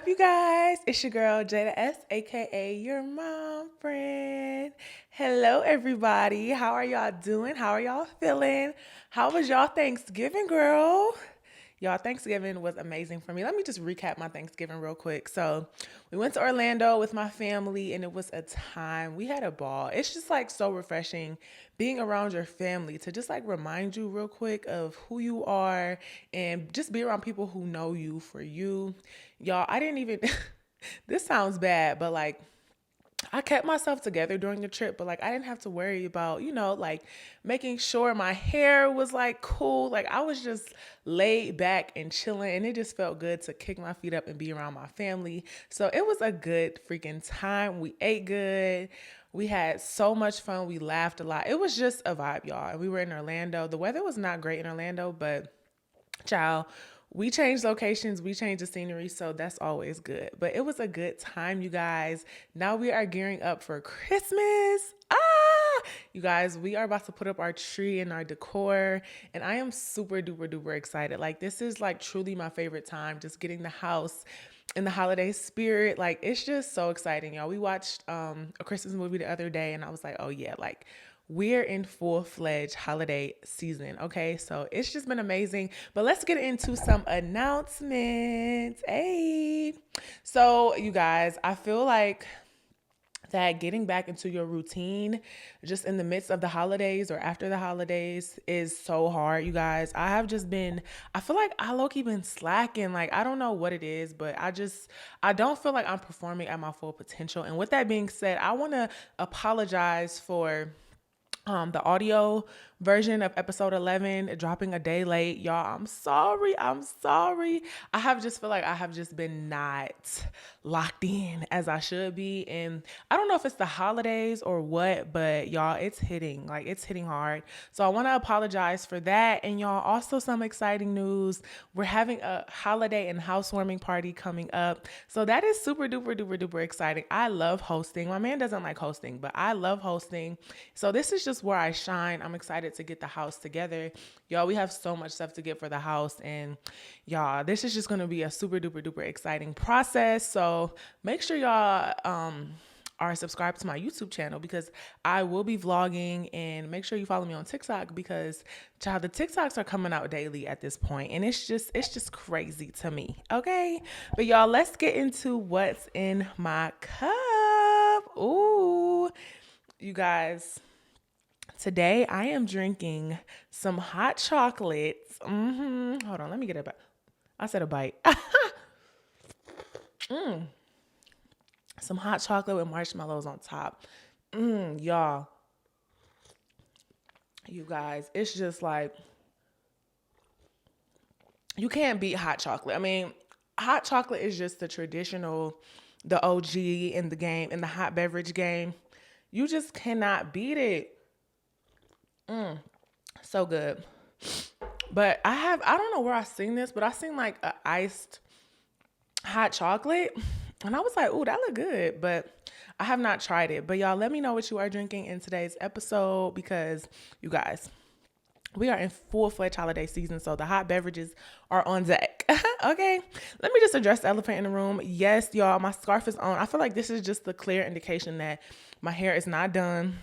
you guys? It's your girl Jada S, aka your mom friend. Hello, everybody. How are y'all doing? How are y'all feeling? How was y'all Thanksgiving, girl? Y'all, Thanksgiving was amazing for me. Let me just recap my Thanksgiving real quick. So, we went to Orlando with my family and it was a time. We had a ball. It's just like so refreshing being around your family to just like remind you real quick of who you are and just be around people who know you for you. Y'all, I didn't even, this sounds bad, but like, I kept myself together during the trip, but like I didn't have to worry about, like making sure my hair was like cool. Like I was just laid back and chilling and it just felt good to kick my feet up and be around my family. So it was a good freaking time. We ate good. We had so much fun. We laughed a lot. It was just a vibe, y'all. We were in Orlando. The weather was not great in Orlando, but child, we changed locations, we changed the scenery, so that's always good. But it was a good time, you guys. Now we are gearing up for Christmas. You guys, we are about to put up our tree and our decor, and I am super duper duper excited. Like this is like truly my favorite time, just getting the house in the holiday spirit. Like it's just so exciting, y'all. We watched a Christmas movie the other day, and I was like, oh yeah, like we're in full-fledged holiday season, okay? So it's just been amazing. But let's get into some announcements. Hey. So, you guys, I feel like that getting back into your routine just in the midst of the holidays or after the holidays is so hard, you guys. I feel like I low-key been slacking. Like, I don't know what it is, but I don't feel like I'm performing at my full potential. And with that being said, I want to apologize for the audio version of episode 11 dropping a day late. Y'all, I'm sorry. I have just feel like I have just been not locked in as I should be. And I don't know if it's the holidays or what, but y'all, it's hitting hard. So I want to apologize for that. And y'all, also some exciting news. We're having a holiday and housewarming party coming up. So that is super duper duper duper exciting. I love hosting. My man doesn't like hosting, but I love hosting. So this is just where I shine. I'm excited to get the house together. Y'all, we have so much stuff to get for the house, and y'all, this is just going to be a super duper duper exciting process. So make sure y'all are subscribed to my YouTube channel because I will be vlogging, and make sure you follow me on TikTok because child, the TikToks are coming out daily at this point, and it's just crazy to me. Okay, but y'all, let's get into what's in my cup. Ooh, you guys. Today, I am drinking some hot chocolates. Hold on, let me get a bite. I said a bite. Some hot chocolate with marshmallows on top. Y'all. You guys, it's just like, you can't beat hot chocolate. I mean, hot chocolate is just the OG in the game, in the hot beverage game. You just cannot beat it. So good. But I don't know where I seen this, but I seen like a iced hot chocolate. And I was like, ooh, that look good. But I have not tried it. But y'all, let me know what you are drinking in today's episode because you guys, we are in full-fledged holiday season, so the hot beverages are on deck. Okay, let me just address the elephant in the room. Yes, y'all, my scarf is on. I feel like this is just the clear indication that my hair is not done.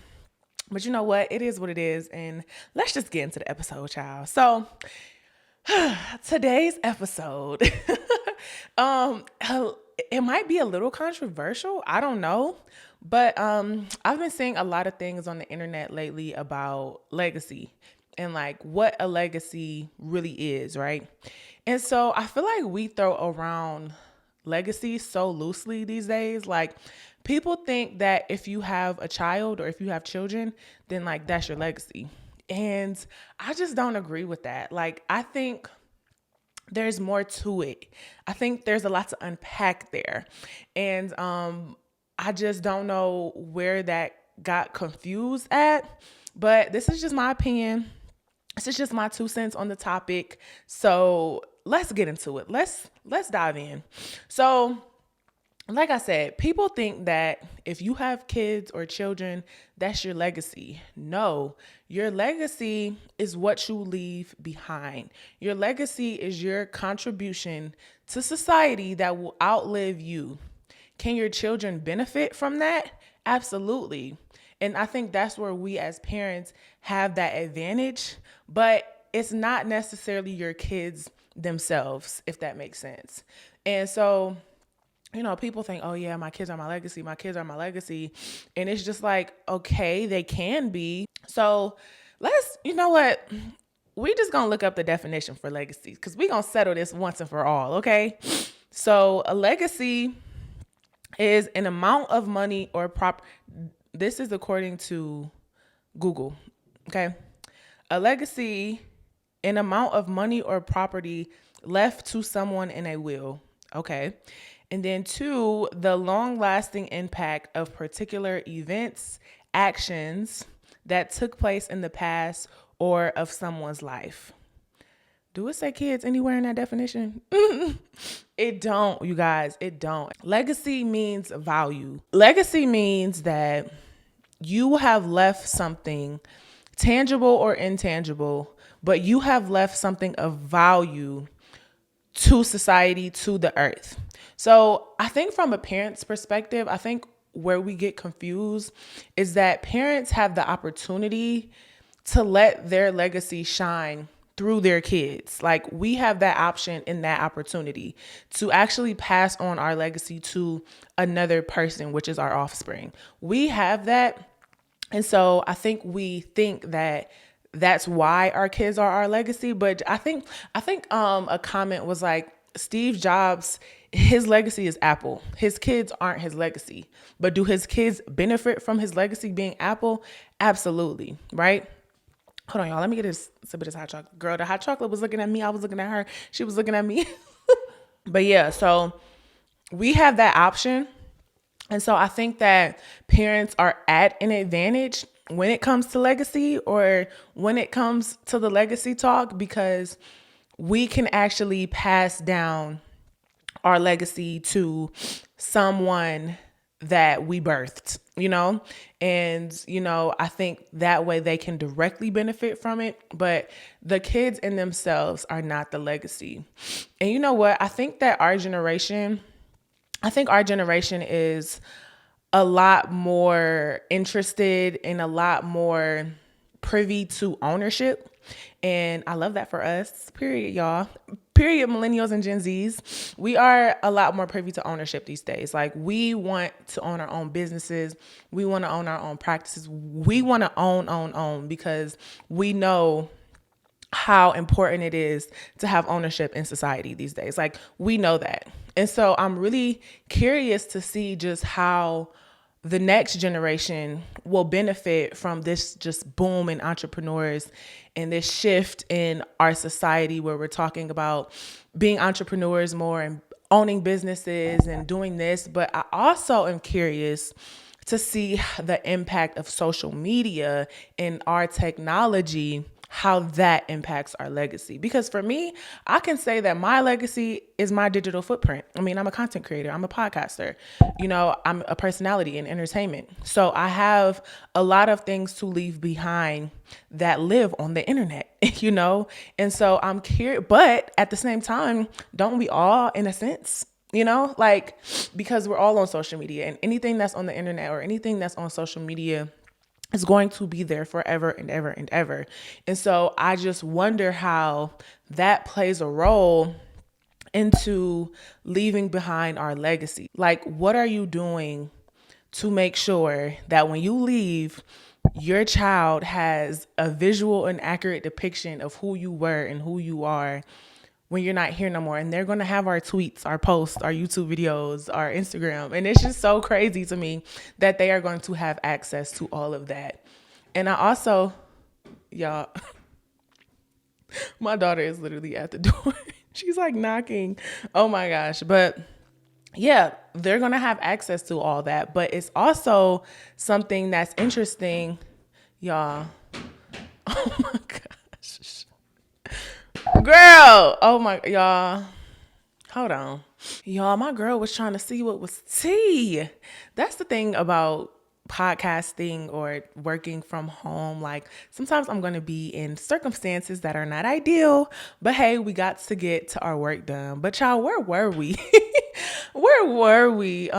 But you know what? It is what it is. And let's just get into the episode, child. So today's episode, it might be a little controversial. I don't know. But I've been seeing a lot of things on the internet lately about legacy and like what a legacy really is, right? And so I feel like we throw around legacy so loosely these days. Like people think that if you have a child or if you have children, then like that's your legacy. And I just don't agree with that. Like I think there's more to it. I think there's a lot to unpack there. And I just don't know where that got confused at. But this is just my opinion. This is just my 2 cents on the topic. So let's get into it. Let's dive in. So like I said, people think that if you have kids or children, that's your legacy. No, your legacy is what you leave behind. Your legacy is your contribution to society that will outlive you. Can your children benefit from that? Absolutely. And I think that's where we as parents have that advantage, but it's not necessarily your kids themselves, if that makes sense. And so, people think, oh yeah, my kids are my legacy. My kids are my legacy. And it's just like, okay, they can be. So you know what? We just gonna look up the definition for legacy because we gonna settle this once and for all, okay? So a legacy is an amount of money or this is according to Google, okay? A legacy, an amount of money or property left to someone in a will, okay? And then two, the long lasting impact of particular events, actions that took place in the past or of someone's life. Do it say kids anywhere in that definition? It don't, you guys, it don't. Legacy means value. Legacy means that you have left something tangible or intangible, but you have left something of value to society, to the earth. So I think from a parent's perspective, I think where we get confused is that parents have the opportunity to let their legacy shine through their kids. Like we have that option and that opportunity to actually pass on our legacy to another person, which is our offspring. We have that. And so I think we think that that's why our kids are our legacy. But I think a comment was like, Steve Jobs, his legacy is Apple. His kids aren't his legacy. But do his kids benefit from his legacy being Apple? Absolutely, right? Hold on, y'all. Let me get a sip of this hot chocolate. Girl, the hot chocolate was looking at me. I was looking at her. She was looking at me. But yeah, so we have that option. And so I think that parents are at an advantage when it comes to legacy or when it comes to the legacy talk because we can actually pass down our legacy to someone that we birthed, and, I think that way they can directly benefit from it, but the kids in themselves are not the legacy. And you know what? I think our generation is a lot more interested and a lot more privy to ownership. And I love that for us, period, y'all. Period, millennials and Gen Zs. We are a lot more privy to ownership these days. Like we want to own our own businesses. We want to own our own practices. We want to own because we know how important it is to have ownership in society these days. Like we know that. And so I'm really curious to see just how the next generation will benefit from this just boom in entrepreneurs and this shift in our society where we're talking about being entrepreneurs more and owning businesses and doing this. But I also am curious to see the impact of social media and our technology, how that impacts our legacy. Because for me, I can say that my legacy is my digital footprint. I mean, I'm a content creator. I'm a podcaster. I'm a personality in entertainment. So I have a lot of things to leave behind that live on the internet, And so I'm curious, but at the same time, don't we all, in a sense, because we're all on social media and anything that's on the internet or anything that's on social media is going to be there forever and ever and ever. And so I just wonder how that plays a role into leaving behind our legacy. Like, what are you doing to make sure that when you leave, your child has a visual and accurate depiction of who you were and who you are when you're not here no more? And they're going to have our tweets, our posts, our YouTube videos, our Instagram. And it's just so crazy to me that they are going to have access to all of that. And I also, y'all, my daughter is literally at the door. She's like knocking. Oh my gosh. But yeah, they're going to have access to all that. But it's also something that's interesting, y'all. Oh my gosh. Girl, oh my, y'all, hold on. Y'all, my girl was trying to see what was tea. That's the thing about podcasting or working from home. Like sometimes I'm going to be in circumstances that are not ideal, but hey, we got to get to our work done. But y'all, where were we? Where were we?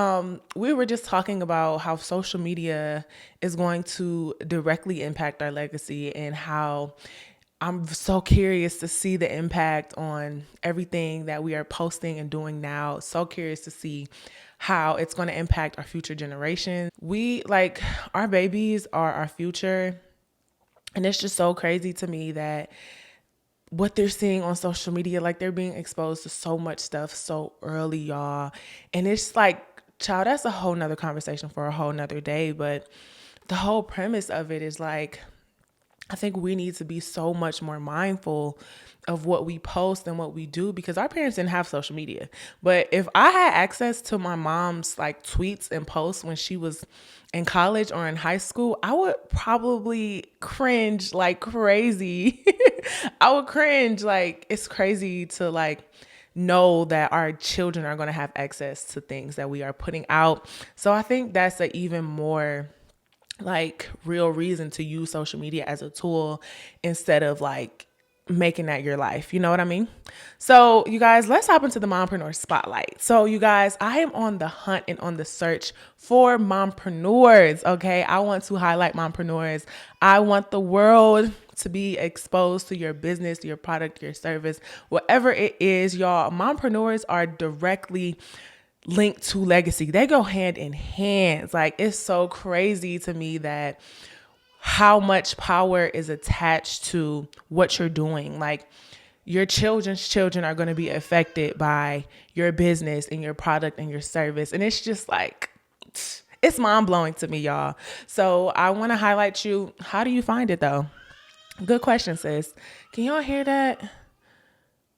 We were just talking about how social media is going to directly impact our legacy and how I'm so curious to see the impact on everything that we are posting and doing now. So curious to see how it's going to impact our future generations. Our babies are our future. And it's just so crazy to me that what they're seeing on social media, like they're being exposed to so much stuff so early, y'all. And it's like, child, that's a whole nother conversation for a whole nother day. But the whole premise of it is like, I think we need to be so much more mindful of what we post and what we do because our parents didn't have social media. But if I had access to my mom's like tweets and posts when she was in college or in high school, I would probably cringe like crazy. I would cringe like it's crazy to like know that our children are going to have access to things that we are putting out. So I think that's an even more like real reason to use social media as a tool instead of like making that your life. You know what I mean? So you guys, let's hop into the mompreneur spotlight. So you guys, I am on the hunt and on the search for mompreneurs. Okay. I want to highlight mompreneurs. I want the world to be exposed to your business, your product, your service, whatever it is, y'all. Mompreneurs are directly linked to legacy. They go hand in hand. Like it's so crazy to me that how much power is attached to what you're doing. Like your children's children are going to be affected by your business and your product and your service. And it's just like, it's mind blowing to me, y'all. So I want to highlight you. How do you find it though? Good question, sis. Can y'all hear that?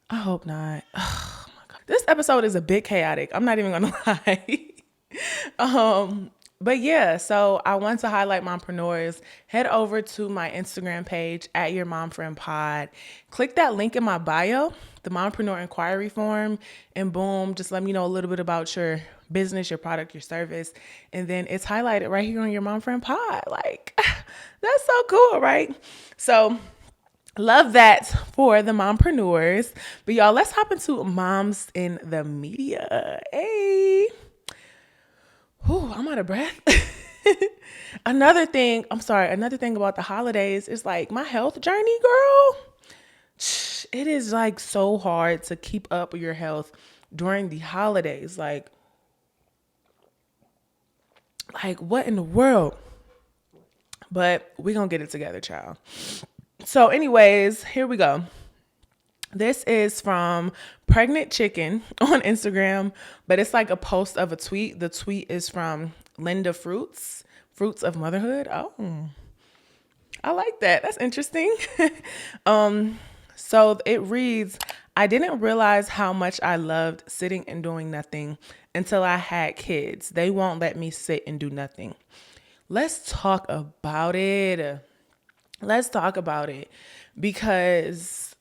I hope not. This episode is a bit chaotic. I'm not even gonna lie. But yeah, so I want to highlight mompreneurs. Head over to my Instagram page at Your Mom Friend Pod. Click that link in my bio, the mompreneur inquiry form, and boom, just let me know a little bit about your business, your product, your service, and then it's highlighted right here on Your Mom Friend Pod. Like that's so cool, right? So love that for the mompreneurs. But y'all, let's hop into moms in the media. Hey. Whew, I'm out of breath. Another thing about the holidays is like my health journey, girl. It is like so hard to keep up with your health during the holidays. Like what in the world? But we gonna get it together, child. So anyways, here we go. This is from Pregnant Chicken on Instagram, but it's like a post of a tweet. The tweet is from Linda Fruits of Motherhood. Oh, I like that. That's interesting. So it reads, I didn't realize how much I loved sitting and doing nothing until I had kids. They won't let me sit and do nothing. Let's talk about it. Because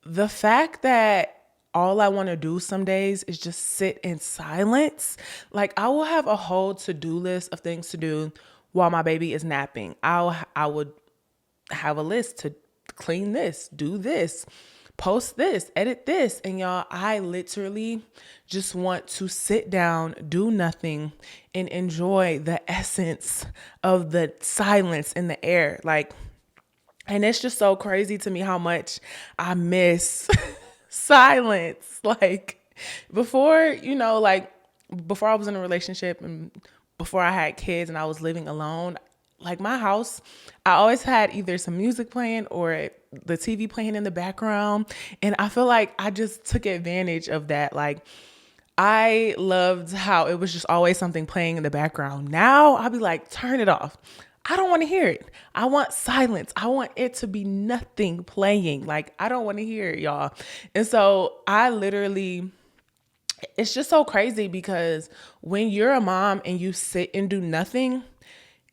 the fact that all I want to do some days is just sit in silence. Like I will have a whole to-do list of things to do while my baby is napping. I would have a list to clean this, do this, post this, edit this. And y'all, I literally just want to sit down, do nothing, and enjoy the essence of the silence in the air. And it's just so crazy to me how much I miss silence. Before, before I was in a relationship and before I had kids and I was living alone, like my house, I always had either some music playing or the TV playing in the background. And I feel like I just took advantage of that. Like I loved how it was just always something playing in the background. Now I'll be like, turn it off. I don't want to hear it. I want silence. I want it to be nothing playing. Like, I don't want to hear it, y'all. And so it's just so crazy because when you're a mom and you sit and do nothing,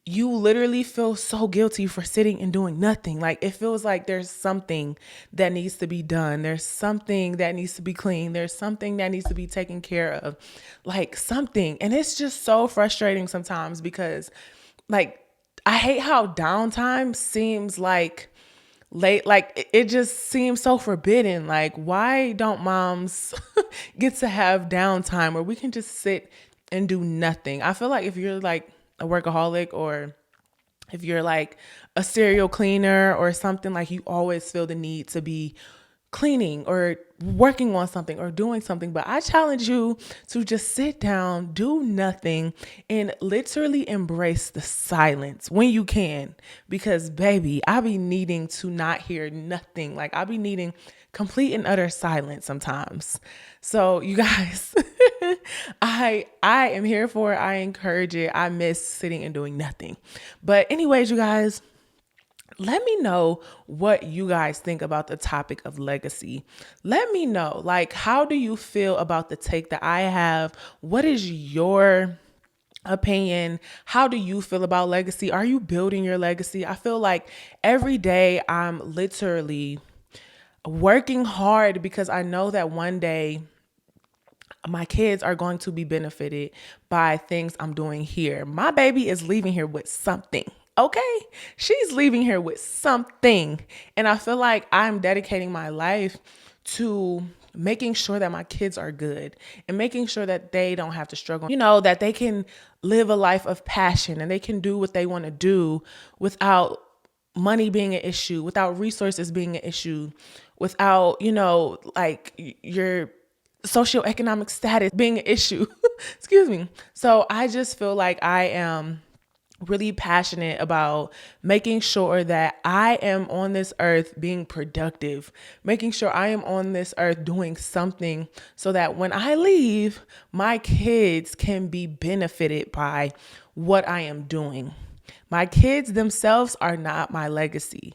you literally feel so guilty for sitting and doing nothing. Like it feels like there's something that needs to be done. There's something that needs to be cleaned. There's something that needs to be taken care of. Like something. And it's just so frustrating sometimes because like I hate how downtime seems like late, like it just seems so forbidden. Like why don't moms get to have downtime where we can just sit and do nothing? I feel like if you're like a workaholic, or if you're like a serial cleaner or something, like you always feel the need to be cleaning or working on something or doing something. But I challenge you to just sit down, do nothing, and literally embrace the silence when you can. Because baby, I be needing to not hear nothing. Like I be needing complete and utter silence sometimes. So you guys, I am here for it. I encourage it. I miss sitting and doing nothing. But anyways, you guys, let me know what you guys think about the topic of legacy. Let me know, like, how do you feel about the take that I have? What is your opinion? How do you feel about legacy? Are you building your legacy? I feel like every day I'm literally working hard because I know that one day my kids are going to be benefited by things I'm doing here. My baby is leaving here with something. Okay. She's leaving here with something. And I feel like I'm dedicating my life to making sure that my kids are good and making sure that they don't have to struggle, that they can live a life of passion and they can do what they want to do without money being an issue, without resources being an issue, without, like your socioeconomic status being an issue. Excuse me. So I just feel like I am really passionate about making sure that I am on this earth being productive, making sure I am on this earth doing something so that when I leave, my kids can be benefited by what I am doing. My kids themselves are not my legacy.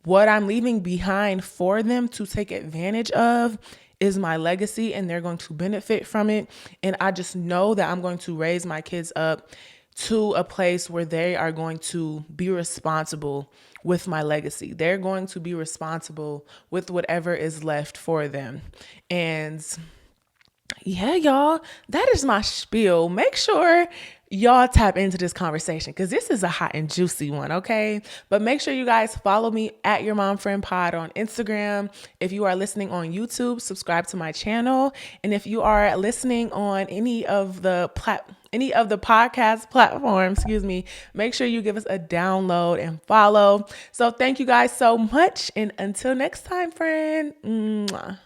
What I'm leaving behind for them to take advantage of is my legacy, and they're going to benefit from it. And I just know that I'm going to raise my kids up to a place where they are going to be responsible with my legacy. They're going to be responsible with whatever is left for them. And yeah, y'all, that is my spiel. Make sure y'all tap into this conversation because this is a hot and juicy one, okay? But make sure you guys follow me at Your Mom Friend Pod on Instagram. If you are listening on YouTube, subscribe to my channel. And if you are listening on any of the podcast platforms, make sure you give us a download and follow. So thank you guys so much. And until next time, friend. Mwah.